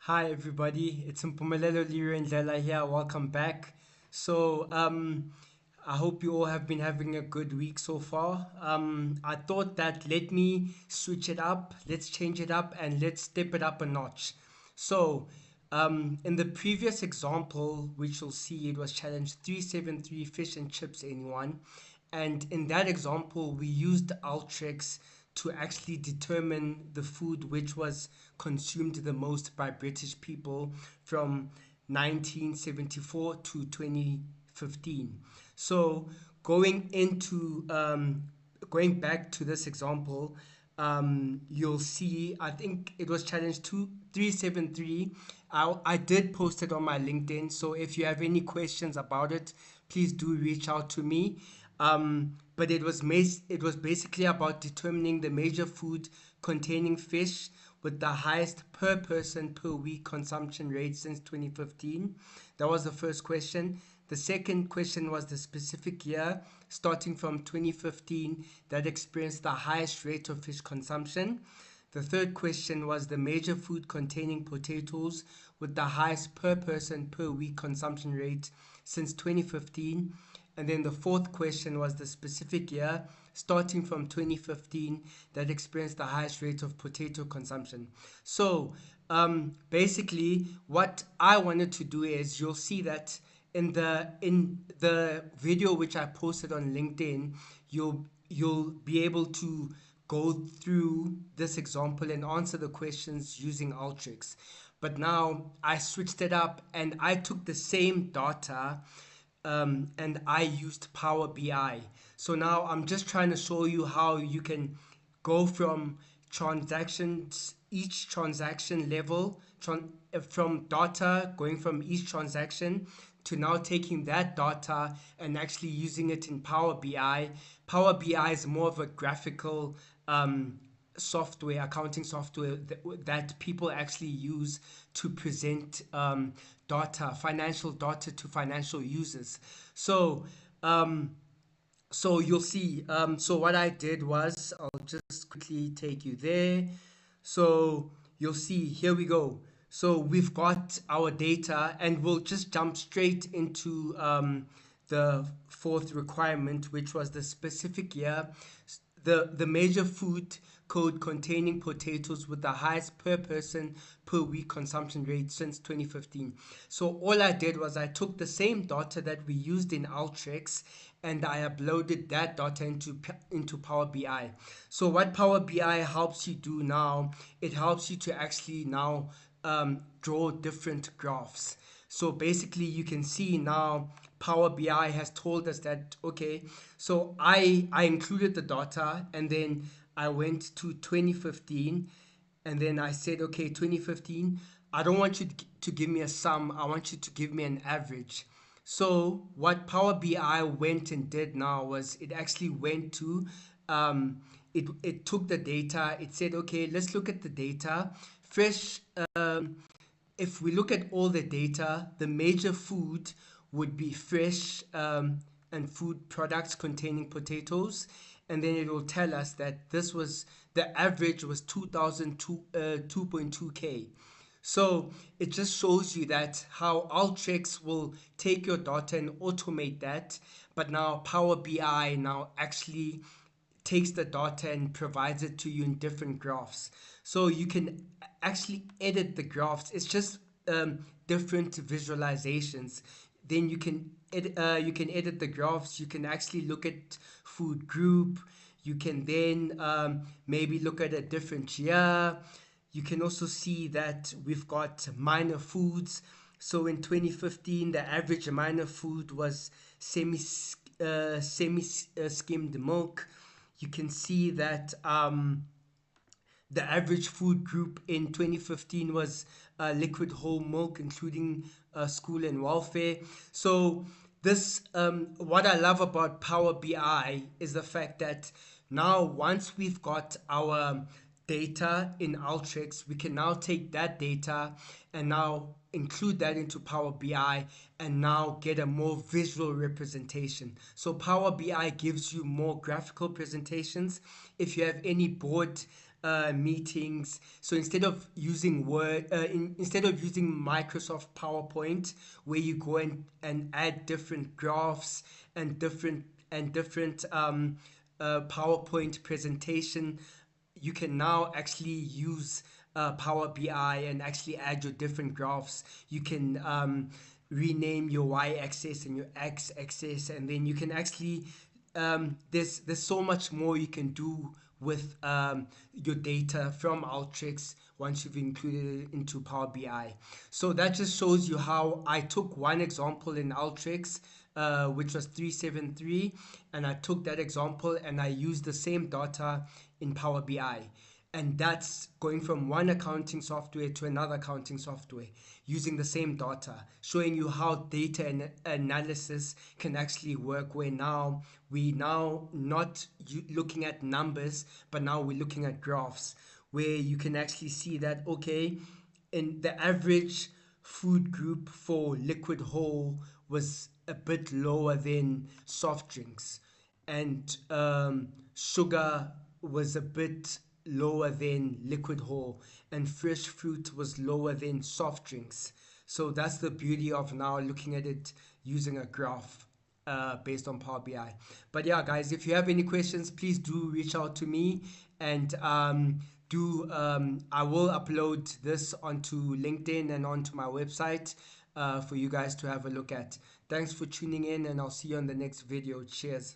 Hi everybody, it's Mpumelelo Ndlela here. Welcome back. I hope you all have been having a good week so far. I thought that let me switch it up, let's change it up, and let's step it up a notch. So, in the previous example, which you'll see, it was challenge 373 fish and chips, anyone. And in that example, we used Ultrix to actually determine the food which was consumed the most by British people from 1974 to 2015. So going into going back to this example, you'll see, I think it was challenge 2373. I did post it on my LinkedIn. So if you have any questions about it, please do reach out to me. But it was basically about determining the major food containing fish with the highest per person per week consumption rate since 2015. That was the first question. The second question was the specific year starting from 2015 that experienced the highest rate of fish consumption. The third question was the major food containing potatoes with the highest per person per week consumption rate since 2015. And then the fourth question was the specific year starting from 2015 that experienced the highest rate of potato consumption. So basically, what I wanted to do is you'll see that in the video which I posted on LinkedIn, you'll be able to go through this example and answer the questions using Ultrix. But now I switched it up and I took the same data and I used Power BI. So now I'm just trying to show you how you can go from transactions, each transaction level, from data, going from each transaction to now taking that data and actually using it in Power BI. Power BI is more of a graphical software, accounting software that people actually use to present data, financial data to financial users. So, um, so you'll see. So what I did was, I'll just quickly take you there. So you'll see, here we go. So we've got our data and we'll just jump straight into the fourth requirement, which was the specific year, the major food code containing potatoes with the highest per person per week consumption rate since 2015. So all I did was I took the same data that we used in Ultrix and I uploaded that data into Power BI. So what Power BI helps you do now, it helps you to actually now draw different graphs. So basically you can see now Power BI has told us that, okay, so I included the data and then I went to 2015 and then I said, okay, 2015, I don't want you to give me a sum, I want you to give me an average. So what Power BI went and did now was it actually went to it took the data, it said, okay, let's look at the data. Fresh if we look at all the data, the major food would be fresh and food products containing potatoes. And then it will tell us that this was the average was 2.2K. So it just shows you that how Alteryx will take your data and automate that, but now Power BI now actually takes the data and provides it to you in different graphs. So you can actually edit the graphs. It's just different visualizations. Then you can edit the graphs. You can actually look at food group. You can then maybe look at a different year. You can also see that we've got minor foods. So in 2015, the average minor food was semi skimmed milk. You can see that the average food group in 2015 was liquid whole milk, including school and welfare. So this, what I love about Power BI is the fact that now once we've got our data in Alteryx, we can now take that data and now include that into Power BI and now get a more visual representation. So Power BI gives you more graphical presentations. If you have any board meetings. So instead of using instead of using Microsoft PowerPoint, where you go and add different graphs and different PowerPoint presentation, you can now actually use Power BI and actually add your different graphs. You can rename your y-axis and your x-axis, and then you can actually there's so much more you can do with your data from Alteryx once you've included it into Power BI. So that just shows you how I took one example in Alteryx, which was 373, and I took that example and I used the same data in Power BI. And that's going from one accounting software to another accounting software using the same data, showing you how data analysis can actually work, where now we now not looking at numbers, but now we're looking at graphs, where you can actually see that, okay, in the average food group for liquid whole was a bit lower than soft drinks, and sugar was a bit lower than liquid whole, and fresh fruit was lower than soft drinks. So that's the beauty of now looking at it using a graph based on Power BI. But yeah, guys, if you have any questions, please do reach out to me, and I will upload this onto LinkedIn and onto my website for you guys to have a look at. Thanks for tuning in, and I'll see you on the next video. Cheers.